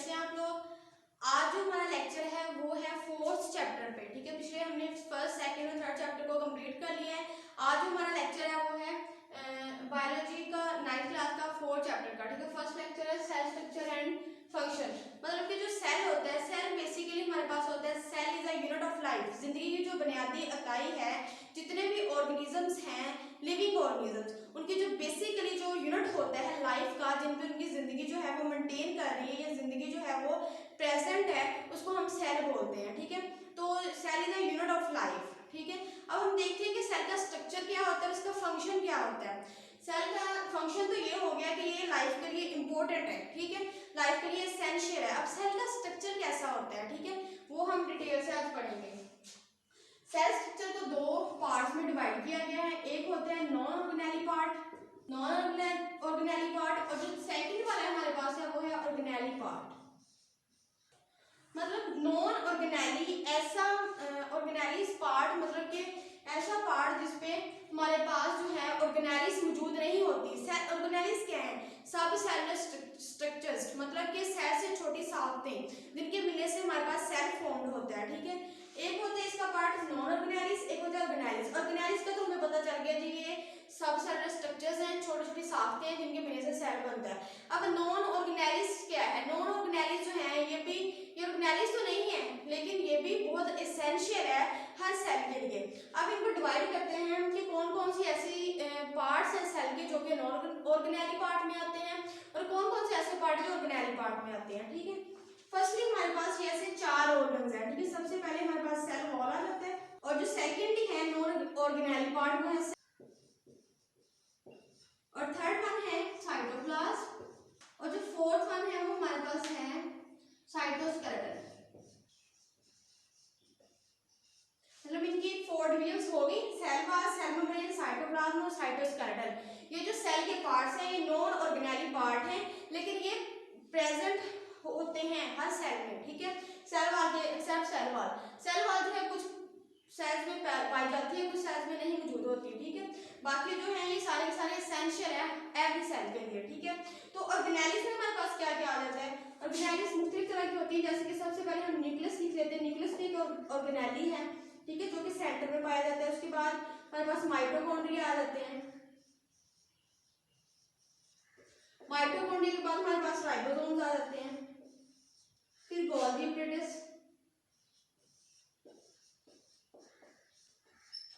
कैसे हैं आप लोग। आज जो हमारा लेक्चर है वो है फोर्थ चैप्टर पे, ठीक है। पिछले हमने फर्स्ट सेकंड और थर्ड चैप्टर को कंप्लीट कर लिया है। आज जो हमारा लेक्चर है वो है बायोलॉजी का 9th क्लास का फोर्थ चैप्टर का, ठीक है। फर्स्ट लेक्चर है सेल स्ट्रक्चर एंड फंक्शन। मतलब कि जो सेल होता है, सेल बेसिकली हमारे पास होता है, cell is a unit of life. जिंदगी की जो बुनियादी इकाई है, जितने भी ऑर्गेनिजम्स हैं, लिविंग ऑर्गेनिजम्स, उनकी जो बेसिकली जो यूनिट होता है लाइफ का, जिन पे उनकी जिंदगी जो है वो मेंटेन कर रही है या जिंदगी जो है वो प्रेजेंट है, उसको हम सेल बोलते हैं, ठीक है। तो cell is a unit of life, ठीक है। अब हम देखते हैं कि सेल का स्ट्रक्चर क्या होता है, उसका फंक्शन क्या होता है। सेल का फंक्शन तो ये हो गया कि ये लाइफ के लिए इंपॉर्टेंट है, ठीक है, लाइफ के लिए एसेंशियल है। अब सेल का स्ट्रक्चर कैसा होता है, ठीक है, वो हम डिटेल से आज पढ़ेंगे। सेल स्ट्रक्चर को दो पार्ट्स में डिवाइड किया गया है। एक होता है non organelle part, non organelle part, और जो सेकंड वाला हमारे पास है वो है ऑर्गेनेली पार्ट। मतलब नॉन ऑर्गेनेली ऐसा ऑर्गेनेलिस पार्ट, मतलब कि ऐसा पार्ट जिसपे हमारे पास जो है ऑर्गेनेलिस मौजूद नहीं होती। सेल ऑर्गेनेलिस क्या है? सब सेलुलर स्ट्रक्चर्स, मतलब कि सेल से छोटी साख्तें जिनके मिलने से हमारे पास सेल फॉर्म्ड होता है, ठीक है। एक होता है इसका पार्ट नॉन ऑर्गेनेलिस, एक होता है ऑर्गेनेलिस। ऑर्गेनेलिस का तो हमें पता चल गया जी, ये सब सेलुलर स्ट्रक्चर्स हैं, छोटी छोटी साख्तें हैं जिनके मिलने से सेल बनता है। अब नॉन ऑर्गेनेलिस क्या है? नॉन ऑर्गेनेलिस जो है ये ऑर्गेनेलिस तो नहीं है, लेकिन ये भी बहुत एसेंशियल है हर सेल के लिए। अब इनको डिवाइड करते हैं कि कौन कौन सी ऐसी पार्ट्स हैं सेल के जो कि नॉन ऑर्गेनेली पार्ट में आते हैं, और कौन कौन से ऐसे पार्ट जो ऑर्गेनेली पार्ट में आते हैं, ठीक है। फर्स्टली हमारे पास ये ऐसे चार ऑर्गन्स हैं, ठीक है। सबसे पहले हमारे पास सेल वॉल आ जाता है, और जो सेकंड है नॉन ऑर्गेनेली पार्ट वो है, और थर्ड वन है साइटोप्लाज्म, और जो फोर्थ वन है वो हमारे पास है साइटोस्केलेटन। मतलब इनकी 4 डिविजन्स होगी, cell wall, cell membrane, cytoplasm और साइटोस्केलेटन। ये जो सेल के पार्ट्स हैं ये नॉन ऑर्गेनेली पार्ट हैं, लेकिन ये प्रेजेंट होते हैं हर सेल में, ठीक है। सेल वॉल के except cell wall, cell wall जो है कुछ सेल्स में पाई जाती है, कुछ सेल्स में नहीं मौजूद होती, ठीक है। बाकी जो है ये सारे के सारे एसेंशियल है एवरी सेल के लिए, ठीक है। तो ऑर्गेनेलिस में हमारे पास क्या क्या आ जाता है? ऑर्गेनेलिस मुख्तलिफ तरह की होती है, जैसे कि सबसे पहले हम न्यूक्लियस लिख लेते हैं। न्यूक्लियस भी एक ऑर्गेनेली है, ठीक है, जो कि सेंटर में पाया जाता है। उसके बाद हमारे पास माइटोकॉन्ड्रिया आ जाते हैं। माइटोकॉन्ड्रिया के बाद हमारे पास राइबोसोम्स आ जाते हैं, फिर गोल्गी एपरेटस।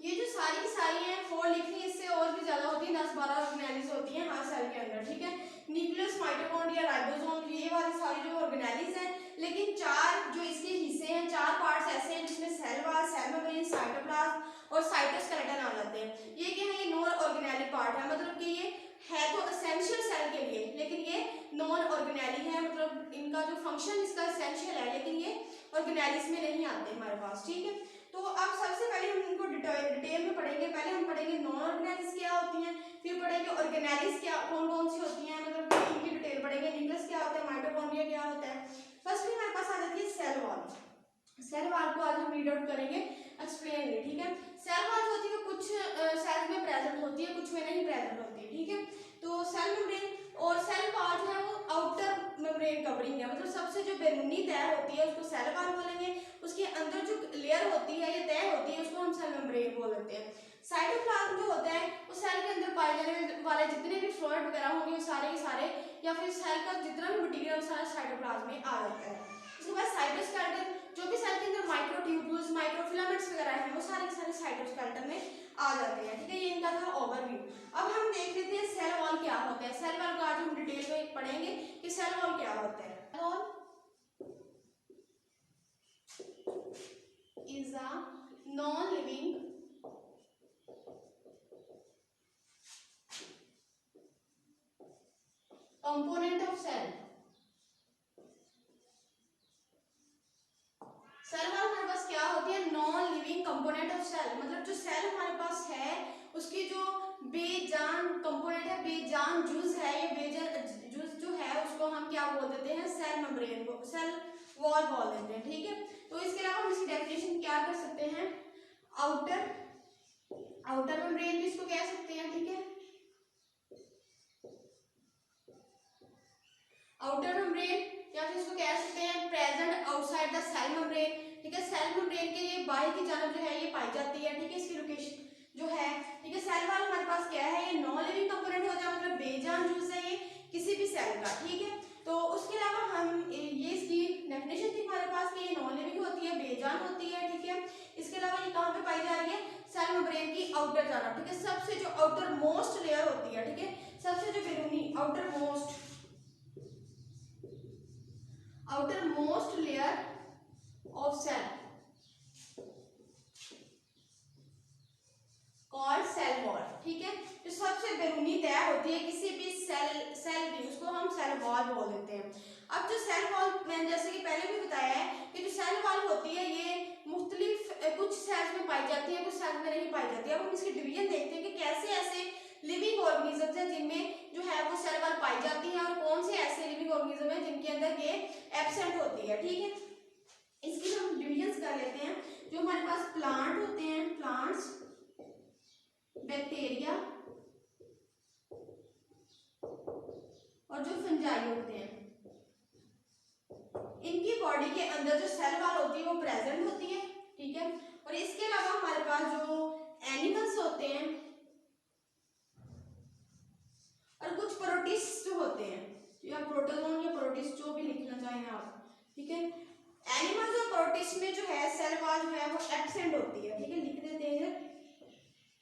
ये जो सारी की सारी हैं 4 लिखनी, इससे और भी ज्यादा होती है, 10-12 ऑर्गेनेलिस होती हैं हर सेल के अंदर, ठीक है। न्यूक्लियस, माइटोकॉन्ड्रिया, राइबोसोम, ये वाली सारी जो ऑर्गेनेलिस हैं, लेकिन चार जो इसके हिस्से हैं, चार पार्ट्स ऐसे हैं जिसमें cell wall, cell membrane, cytoplasm और साइटोस्केलेटन आ जाते हैं। ये क्या है? ये नॉन ऑर्गेनेली पार्ट है, मतलब कि ये है तो एसेंशियल सेल के लिए, लेकिन ये नॉन ऑर्गेनेली है, मतलब इनका जो फंक्शन इसका एसेंशियल है, लेकिन ये ऑर्गेनेलिस में नहीं आते हमारे पास, ठीक है। तो अब सबसे पहले हम इनको डिटेल में पढ़ेंगे। पहले हम पढ़ेंगे नॉन ऑर्गेनेलिस क्या होती हैं, फिर पढ़ेंगे ऑर्गेनेलिस क्या कौन कौन सी होती हैं, मतलब इनकी डिटेल पढ़ेंगे। न्यूक्लियस क्या होता है, माइटोकॉन्ड्रिया क्या होता है। फर्स्टली हमारे पास आ जाती है सेल वॉल। सेल वॉल को आज हम रीड आउट करेंगे, एक्सप्लेन, ठीक है। सेल वॉल होती है कुछ सेल में प्रेजेंट होती है, कुछ में नहीं प्रेजेंट होती है, ठीक है। तो सेल मेम्ब्रेन और सेल वॉल जो है वो आउटर मेम्ब्रेन कवरिंग है, मतलब सबसे जो बैरूनी तह होती है उसको सेल वॉल बोलेंगे। उसके अंदर जो लेयर होती है या तह होती है उसको हम सेल मेम्ब्रेन बोल देते हैं। साइटोप्लाज्म जो होता है वो सेल के अंदर पाए जाने वाले जितने भी फ्लूइड वगैरह होंगे वो सारे के सारे, या फिर सेल का जितना भी मटेरियल सारा साइटोप्लाज्म में आ जाता है। उसके बाद साइटोस्केलेटन, जो भी सेल के अंदर माइक्रोट्यूब्यूल्स, माइक्रोफिलामेंट्स वगैरह हैं वो सारे के सारे साइटोस्केलेटन में आ जाते हैं, ठीक है। ये इनका था ओवरव्यू। अब हम देख लेते हैं सेल वॉल क्या होता है। सेल वॉल को आज हम डिटेल में पढ़ेंगे कि सेल वॉल क्या होता है। Wall is a non-living component of cell. Cell wall हमारे पास क्या होती है? Non living component of cell, मतलब जो सेल हमारे पास है उसकी जो बेजान कंपोनेंट है, बेजान जुज है, ये बेजान जुज जो है उसको हम क्या बोल देते हैं? सेल मेम्ब्रेन को सेल वॉल बोल देते हैं, ठीक है। तो इसके अलावा हम इसकी डेफिनेशन क्या कर सकते हैं? आउटर मेम्ब्रेन भी इसको कह सकते हैं, ठीक है। आउटर मेम्ब्रेन या फिर इसको कह सकते हैं present outside the cell membrane, ठीक है। सेल मेम्ब्रेन के ये बाहर की जानब जो है ये पाई जाती है, ठीक है। इसकी लोकेशन जो है, ठीक है। सेल वॉल हमारे पास क्या है, ये नॉन लिविंग कंपोनेंट होता है, मतलब बेजान जुज है ये किसी भी सेल का, ठीक है। तो उसके अलावा हम ये इसकी डेफिनेशन थी हमारे पास कि ये नॉन लिविंग होती है, बेजान होती है, ठीक है। इसके अलावा ये कहाँ पे पाई जा रही है, सेल मेम्ब्रेन की आउटर जानब, ठीक है। सबसे जो आउटर मोस्ट लेयर होती है, ठीक है, सबसे जो बैरूनी outermost layer of cell called cell wall, ठीक है। जो सबसे बैरूनी तह होती है किसी भी सेल की, उसको हम सेल वॉल बोल देते हैं। अब जो सेल वॉल, मैंने जैसे कि पहले भी बताया है कि जो सेल वॉल होती है ये मुख्तलिफ कुछ सेल्स में पाई जाती है, कुछ सेल्स में नहीं पाई जाती है। अब हम इसकी डिवीजन देखते हैं कि कैसे ऐसे लिविंग ऑर्गेनिजम्स हैं जिनमें जो है वो सेल वॉल पाई जाती है, और कौन से ऐसे लिविंग ऑर्गेनिज्म हैं जिनके अंदर ये एब्सेंट होती है, ठीक है। इसकी हम डिविजन्स कर लेते हैं। जो हमारे पास प्लांट होते हैं, प्लांट्स, बैक्टीरिया और जो फंजाई होते हैं, इनकी बॉडी के अंदर जो सेल वॉल होती है वो प्रेजेंट होती है, ठीक है। और इसके अलावा हमारे पास जो एनिमल्स होते हैं और कुछ प्रोटिस्ट जो होते हैं, या प्रोटोजोन या प्रोटिस्ट जो भी लिखना चाहें आप, ठीक है। एनिमल्स और प्रोटिस्ट में जो है सेल वॉल जो है वो एब्सेंट होती है, ठीक है। लिख देते हैं,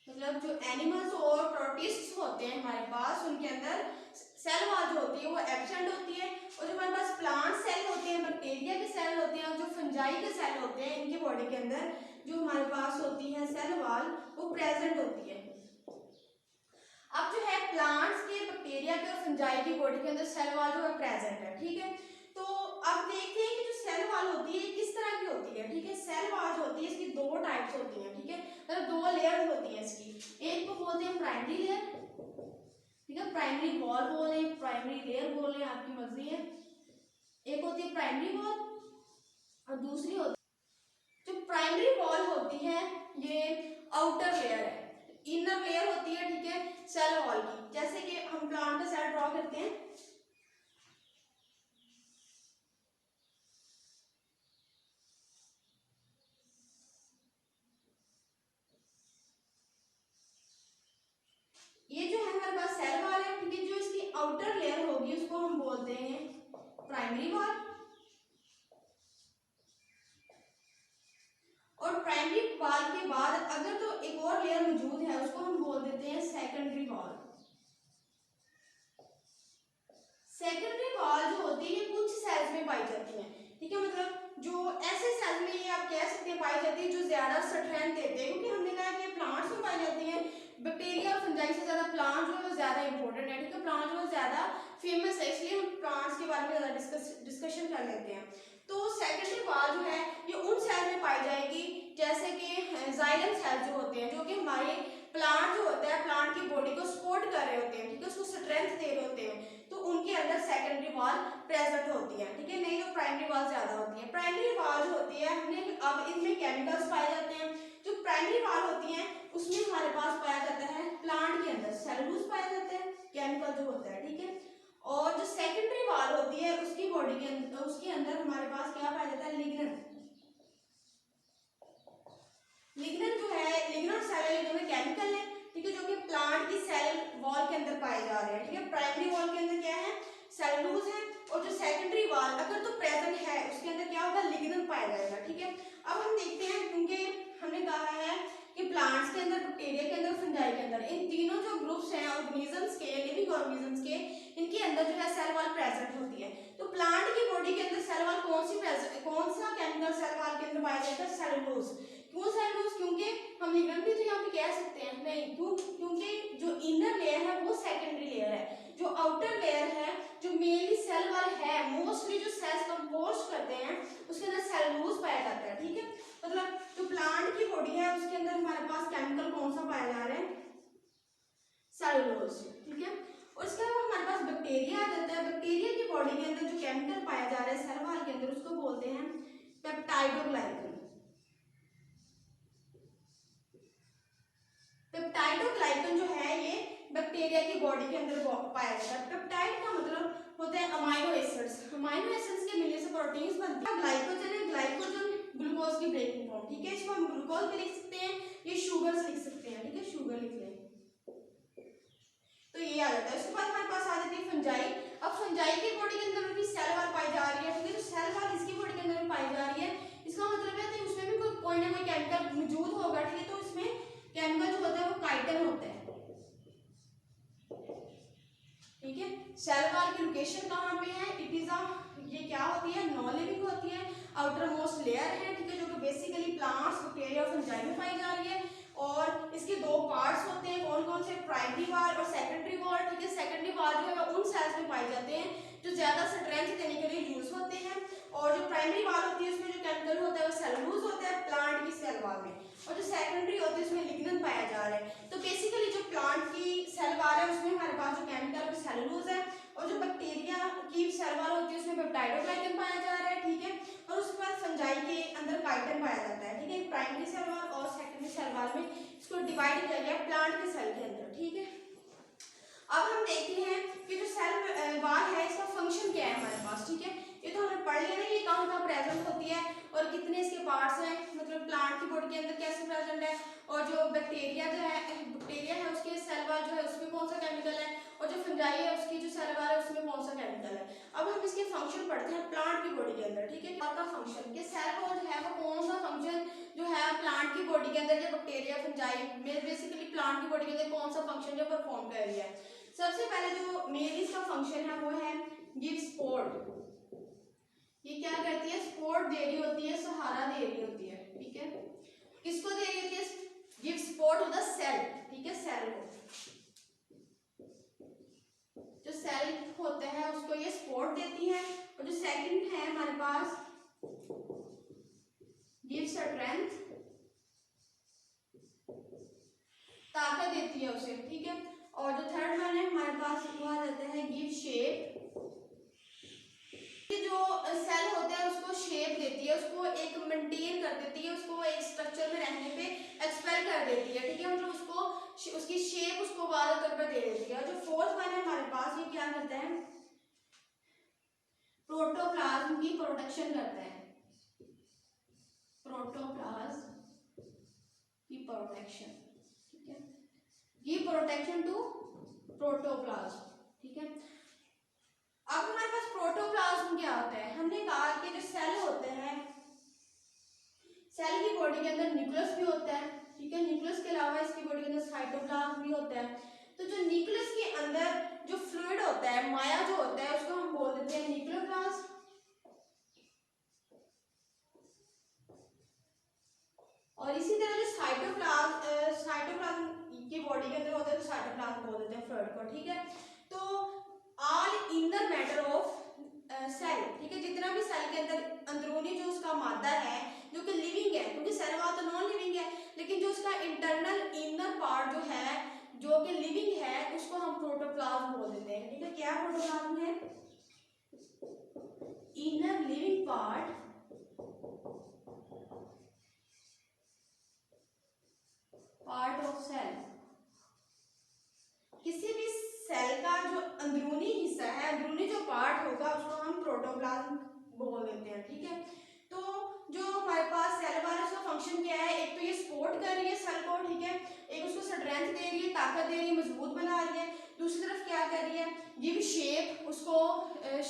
मतलब जो एनिमल्स और प्रोटिस्ट होते हैं हमारे पास, उनके अंदर सेल वॉल जो होती है वो एब्सेंट होती है। और जो हमारे पास प्लांट सेल होते हैं, बैक्टीरिया के सेल होते हैं और जो फंजाई के सेल होते हैं, इनकी बॉडी के अंदर जो हमारे पास होती है सेल वॉल वो प्रेजेंट होती है। अब जो है प्लांट्स के, बैक्टीरिया के और फंजाई की बॉडी के अंदर सेल वॉल जो है प्रेजेंट है, ठीक है। तो अब देखते हैं कि जो सेल वॉल होती है किस तरह की होती है, ठीक है। सेल वॉल जो होती है इसकी दो टाइप्स होती हैं, ठीक है, मतलब दो लेयर्स होती हैं इसकी। एक को बोलते हैं प्राइमरी लेयर, ठीक है, प्राइमरी वॉल बोले, प्राइमरी लेयर बोले, आपकी मर्जी है। एक होती है प्राइमरी वॉल और दूसरी होती है, जो प्राइमरी वॉल होती है ये आउटर लेयर है, इनर लेयर होती है, ठीक है, सेल वॉल की। जैसे कि हम प्लांट का सेल ड्रॉ करते हैं, ये जो है हमारे पास सेल वॉल है, ठीक है। जो इसकी आउटर लेयर होगी उसको हम बोलते हैं प्राइमरी वॉल, और प्राइमरी वॉल के बाद अगर तो एक और लेयर मौजूद है उसको हम बोल देते हैं सेकेंडरी वॉल। सेकेंडरी वॉल जो होती है कुछ सेल्स में पाई जाती है, ठीक है, मतलब जो ऐसे सेल्स में ये आप कह सकते हैं पाई जाती है जो ज्यादा स्ट्रेंथ देते हैं, क्योंकि हमने कहा कि प्लांट्स में पाई जाती है। बैक्टीरिया और फंजाई से ज्यादा प्लांट जो है वो ज्यादा इंपॉर्टेंट है, ठीक है। प्लांट जो है ज्यादा फेमस है, इसलिए हम प्लांट्स के बारे में ज्यादा डिस्कशन कर लेते हैं। तो सेकेंडरी वॉल जो है ये उन सेल में पाई जाएगी जैसे कि जाइलम सेल जो होते हैं, जो कि हमारे प्लांट जो होता है, प्लांट की बॉडी को सपोर्ट कर रहे होते हैं, ठीक है, उसको स्ट्रेंथ दे रहे होते हैं, तो उनके अंदर सेकेंडरी वॉल प्रेजेंट होती है, ठीक है। नहीं तो प्राइमरी वॉल ज्यादा होती है। प्राइमरी वॉल जो होती है हमने अब इनमें केमिकल्स पाए जाते हैं। जो प्राइमरी वॉल होती है उसमें हमारे पास पाया जाता है प्लांट के अंदर सेलुलोज पाया जाता है, केमिकल जो होता है, ठीक है। और जो सेकेंडरी वॉल होती है उसकी बॉडी के अंदर, उसके अंदर हमारे पास क्या पाया जाता है, लिग्नन। लिग्नन जो है, लिग्नन सेल है, ये दोनों केमिकल है, ठीक है, जो कि प्लांट की सेल वॉल के अंदर पाए जा रहे हैं, ठीक है। प्राइमरी वॉल के अंदर क्या है, सेलुलोज है, और जो सेकेंडरी वॉल अगर तो प्रेजेंट है उसके अंदर क्या होगा, लिग्नन पाया जाएगा, ठीक है। अब हम देखते हैं, क्योंकि हमने कहा है कि प्लांट्स के अंदर, बैक्टीरिया के अंदर, फंजाई के अंदर, इन तीनों जो ग्रुप्स हैं ऑर्गेनिजम्स के, लिविंग ऑर्गेनिजम्स के, इनके अंदर जो है सेल वॉल प्रेजेंट होती है। तो प्लांट की बॉडी के अंदर सेल वॉल कौन सा केमिकल सेल वॉल के अंदर पाया जाता है, सेलुलोज। क्यों सेलुलोज, क्योंकि हम लिग्नन भी तो यहाँ पे कह सकते हैं, नहीं क्यों, क्योंकि जो इनर लेयर है वो सेकेंडरी लेयर है, जो आउटर लेयर है जो मेनली सेल वॉल है, मोस्टली जो सेल्स कंपोज करते हैं उसके अंदर सेलुलोज पाया जाता है, ठीक है। मतलब जो प्लांट की बॉडी है उसके अंदर हमारे पास केमिकल कौन सा पाया जा रहा है, सेलुलोज, ठीक है। और इसके अलावा हमारे पास बैक्टीरिया आ जाता है। बैक्टीरिया की बॉडी के अंदर जो केमिकल पाया जा रहा है सेल वॉल के अंदर उसको बोलते हैं पेप्टाइडोग्लाइकन। पेप्टाइडोग्लाइकन जो है ये बैक्टीरिया की बॉडी के अंदर पाया जाता है। पेप्टाइड का मतलब होता है अमाइनो एसिड्स। अमाइनो एसिड्स के प्रोटीन्स बनती है। ग्लाइकोजन है, ग्लाइकोजन ग्लूकोज की ब्रेकिंग फॉर्म, ठीक है, इसको हम ग्लूकोज भी लिख सकते हैं, ये शुगर लिख सकते हैं, ठीक है, शुगर लिख लें तो ये आ जाता है। उसके बाद हमारे पास आ जाती है फंजाई। अब फंजाई की बॉडी के अंदर भी सेल वाल पाई जा रही है, ठीक है, तो सेल वाल इसकी बॉडी के अंदर भी पाई जा रही है। इसका मतलब है कि उसमें भी कोई ना कोई केमिकल मौजूद होगा, ठीक है, तो इसमें केमिकल जो होता है वो काइटिन होता है, ठीक है। सेल वाल की लोकेशन कहाँ पे है, इट इज ये क्या होती है, नॉन लिविंग होती है, आउटर मोस्ट लेयर है, ठीक है, जो कि बेसिकली प्लांट्स, बैक्टीरिया और फंजाई में पाई जा रही है। और इसके दो पार्ट्स होते हैं, कौन कौन से, प्राइमरी वाल और सेकेंडरी वाल, ठीक है। सेकेंडरी वाल जो है उन सेल्स में पाए जाते हैं जो ज्यादा स्ट्रेंथ देने के लिए यूज होते हैं, और जो प्राइमरी वाल होती है उसमें जो केमिकल होता है वो सेलुलोज होता है प्लांट की सेल वाल में, और जो सेकेंडरी होती है उसमें लिग्निन पाया जा रहा है। तो बेसिकली जो प्लांट की सेल वाल है उसमें हमारे पास जो केमिकल है सेलुलोज है, और जो बैक्टीरिया की सेल वाल होती है उसमें पेप्टाइडोग्लाइकन पाया जा रहा है, ठीक है। और उसके बाद फंजाई के अंदर काइटिन पाया जाता है, ठीक है, प्राइमरी सेल वाल और सेकेंडरी सेल वाल में इसको डिवाइड किया गया प्लांट के सेल के अंदर, ठीक है। अब हम देखते हैं कि जो सेल वाल है इसका फंक्शन क्या है हमारे पास, ठीक है। ये तो हमने पढ़ लिया ना, ये कहाँ कहाँ प्रेजेंट होती है और कितने इसके पार्ट्स हैं, मतलब प्लांट की बॉडी के अंदर कैसे प्रेजेंट है, और जो बैक्टीरिया जो है, बैक्टीरिया है उसके सेल वाल जो है उसमें कौन सा केमिकल है, और जो फंजाई है उसकी जो सेल वाल है उसमें कौन सा केमिकल है। अब हम इसके फंक्शन पढ़ते हैं प्लांट की बॉडी के अंदर, ठीक है। आपका फंक्शन कि सेल वाल जो है वो कौन सा फंक्शन जो है प्लांट की बॉडी के अंदर, या बैक्टीरिया फंजाई में बेसिकली प्लांट की बॉडी के अंदर कौन सा फंक्शन जो परफॉर्म कर रही है। सबसे पहले जो मेन इसका फंक्शन है वो है गिव सपोर्ट। ये क्या करती है, सपोर्ट दे रही होती है, सहारा दे रही होती है, ठीक है। किसको दे रही होती है, give support to the cell, ठीक है, सेल को, जो सेल होता है उसको ये सपोर्ट देती है। और जो सेकंड है हमारे पास गिव स्ट्रेंथ, ताकत देती है उसे, ठीक है। और जो थर्ड वन है हमारे पास वो आ जाता है गिव शेप, जो सेल होता है उसको शेप देती है, उसको एक मेंटेन कर देती है, उसको एक स्ट्रक्चर में रहने पे एक्सपेल कर देती है, ठीक है, मतलब उसको उसकी शेप उसको वादा तौर पर दे देती है। और जो फोर्थ वन है हमारे पास ये क्या करता है, प्रोटोप्लाज्म की प्रोटेक्शन करता है, प्रोटोप्लाज्म की प्रोटेक्शन, ठीक है, ये प्रोटेक्शन टू प्रोटोप्लाज्म, ठीक है। अब हमारे पास प्रोटोप्लाज्म क्या होता है, हमने कहा कि जो सेल होते हैं, सेल की बॉडी के अंदर न्यूक्लियस भी होता है, ठीक है, न्यूक्लियस के अलावा इसकी बॉडी के अंदर साइटोप्लाज्म भी होता है। तो जो न्यूक्लियस के अंदर जो फ्लूइड होता है, माया जो होता है, उसको हम बोल देते हैं न्यूक्लियोप्लाज्म। और इसी तरह जो साइटोप्लाज्म की बॉडी के अंदर होता है तो साइटोप्लाज्म बोल देते हैं फ्लूइड को, ठीक है। तो all inner matter of cell, ठीक है, जितना भी सेल के अंदर अंदरूनी जो उसका मादा है जो कि लिविंग है, क्योंकि सेल वाल तो नॉन लिविंग है, लेकिन जो उसका इंटरनल इनर पार्ट जो है जो कि लिविंग है उसको हम प्रोटोप्लाज्म बोल देते हैं, ठीक है। क्या प्रोटोप्लाज्म है, inner living part of cell. किसी भी सेल का जो अंदरूनी हिस्सा है, अंदरूनी जो पार्ट होगा उसको हम प्रोटोप्लाज्म बोल देते हैं, ठीक है। तो जो हमारे पास सेल वाला उसका फंक्शन क्या है, एक तो ये सपोर्ट कर रही है सेल को, ठीक है, एक उसको स्ट्रेंथ दे रही है, ताकत दे रही है, मजबूत बना रही है। दूसरी तरफ क्या कर रही है, गिव शेप, उसको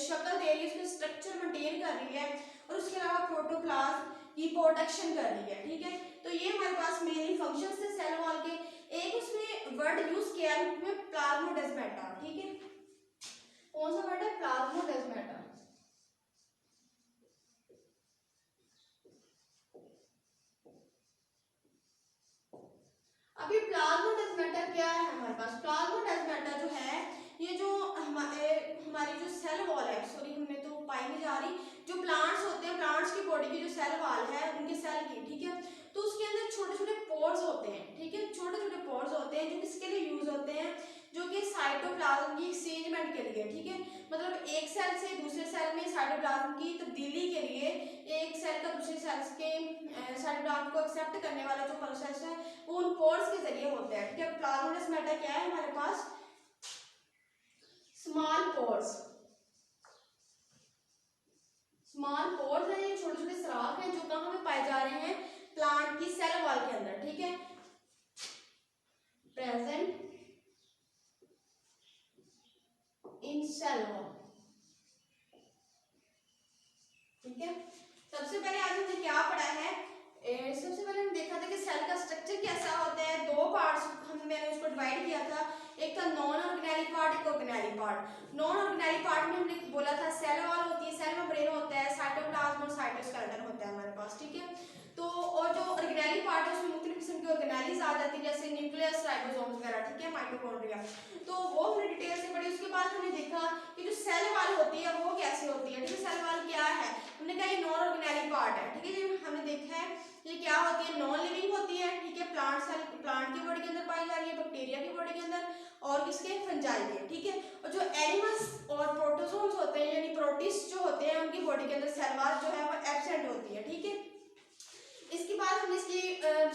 शक्ल दे रही है, उसका स्ट्रक्चर मेंटेन कर रही है, और उसके अलावा प्रोटोप्लाज्म की प्रोटेक्शन कर रही है, ठीक है। तो ये हमारे पास मेनली फंक्शंस थे सेल वॉल के। एक उसमें वर्ड यूज किया है उसमें प्लाज्मोडेस्माटा, ठीक है, कौन सा वर्ड है, प्लाज्मोडेस्माटा। अभी प्लाज्मोडेस्माटा क्या है हमारे पास, प्लाज्मोडेस्माटा जो है ये जो हमारी जो सेल वॉल है, सॉरी हमें तो पाई नहीं जा रही, जो प्लांट्स होते हैं, प्लांट्स की बॉडी की जो सेल वॉल है उनके सेल की, ठीक है, तो उसके अंदर छोटे छोटे पोर्स होते हैं, ठीक है, छोटे छोटे पोर्स होते हैं जो किसके लिए यूज होते हैं, जो कि साइटोप्लाज्म की एक्सचेंजमेंट के लिए, ठीक है, मतलब एक सेल से दूसरे सेल में साइटोप्लाज्म की तब्दीली के लिए एक सेल का दूसरे सेल के साइटोप्लाज्म को एक्सेप्ट करने वाला जो प्रोसेस है वो उन पोर्स के जरिए होता है, ठीक है। प्लाज्मोडेस्माटा क्या है हमारे पास, स्मॉल पोर्स, स्मॉल हैं, छोटे छोटे सुराख हैं जो कहाँ पे पाए जा रहे हैं, प्लांट की सेल वॉल के अंदर, ठीक है, प्रेजेंट इन सेल वॉल, ठीक है। सबसे पहले आज हमने क्या पढ़ा है, सबसे पहले हमने देखा था कि सेल का स्ट्रक्चर कैसा होता है, दो पार्ट्स मैंने उसको डिवाइड किया था, एक था नॉन ऑर्गेनेलिक पार्ट, एक ऑर्गेनेलिक पार्ट। नॉन ऑर्गेनेलिक पार्ट में हमने बोला था सेल वॉल होती है, सेल मेम्ब्रेन होता है, साइटोप्लाज्म और साइटोस्केलेटन होता है हमारे पास, ठीक है। तो और जो ऑर्गेनेलिक पार्ट है उसमें मुख्तलिफ किस्म की ऑर्गेनेलीज आ जाती है, जैसे न्यूक्लियस, राइबोसोम वगैरह, ठीक है, माइटोकॉन्ड्रिया। तो वो हमने डिटेल से पढ़ी। उसके बाद हमने देखा कि जो सेल वॉल होती है वो कैसे होती है, ठीक है। सेल वॉल क्या है, हमने कहा ये नॉन ऑर्गेनेलिक पार्ट है, ठीक है जी। हमने देखा है ये क्या होती है, नॉन लिविंग होती है, ठीक है, प्लांट सेल, प्लांट की बॉडी के अंदर पाई जा रही है, बैक्टीरिया की बॉडी के अंदर और किसके, फंजाई के, ठीक है। और जो एनिमल्स और प्रोटोजोन्स होते हैं यानी प्रोटिस्ट जो होते हैं उनकी बॉडी के अंदर सेल वॉल जो है वो एब्सेंट होती है, ठीक है। इसके बाद हमने इसकी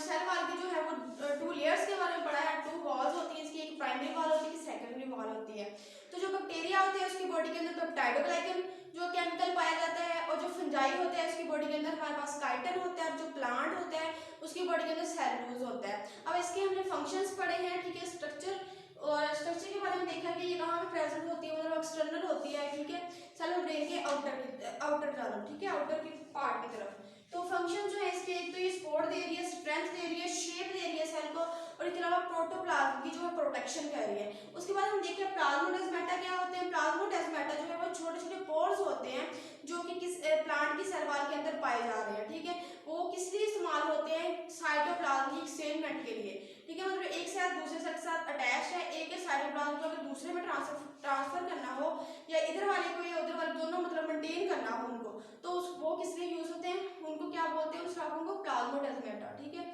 सेल वॉल की जो है वो टू लेयर्स के बारे में पढ़ा है, टू वॉल्स होती है इसकी, एक प्राइमरी वॉल होती है, एक सेकेंडरी वॉल होती है। तो जो बैक्टीरिया होते हैं उसकी बॉडी के अंदर पेप्टाइडोग्लाइकन जो केमिकल पाया जाता है, और जो फंजाई होते हैं उसकी बॉडी के अंदर हमारे पास काइटिन होता है, और जो प्लांट होता है उसकी बॉडी के अंदर सेलुलोज होता है। अब इसके हमने फंक्शंस पढ़े हैं, ठीक है, स्ट्रक्चर, और स्ट्रक्चर के बारे में देखा कि ये कहाँ पे प्रेजेंट होती है, मतलब एक्सटर्नल होती है, ठीक है, सेल मेम्ब्रेन के आउटर तरफ, ठीक है, आउटर की पार्ट की तरफ। तो फंक्शन जो है इसके, एक तो ये सपोर्ट दे रही है, स्ट्रेंथ दे रही है, शेप दे रही है सेल को, और इसके अलावा प्रोटोप्लाज्म की जो है प्रोटेक्शन कर रही है। उसके बाद हम देखिए प्लाज्मोडेस्माटा क्या होते हैं। प्लाज्मोडेस्माटा जो है वो छोटे छोटे पोर्स होते हैं जो कि किस प्लांट की सेल वॉल के अंदर पाए जा रहे हैं, ठीक है। वो किस लिए इस्तेमाल होते हैं, साइटोप्लाज्म की एक्सचेंजमेंट के लिए, ठीक है, मतलब एक सेल दूसरे सेल के साथ अटैच है, एक है साइटोप्लाज्म को अगर दूसरे में ट्रांसफर करना हो, या इधर वाले को या उधर वाले दोनों मतलब मेंटेन करना हो उनको, तो वो किस लिए यूज होते हैं, उनको क्या बोलते हैं, उस राखों को प्लाज्मोडेस्माटा, ठीक है।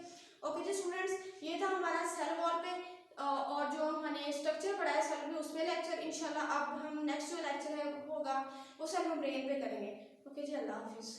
ओके जी स्टूडेंट्स, ये था हमारा सेल वॉल पे और जो हमने स्ट्रक्चर पढ़ा है सेल में उसमें लेक्चर। इंशाल्लाह अब हम नेक्स्ट जो लेक्चर है होगा वो सेल मेम्ब्रेन पे करेंगे। ओके जी, अल्लाह हाफिज़।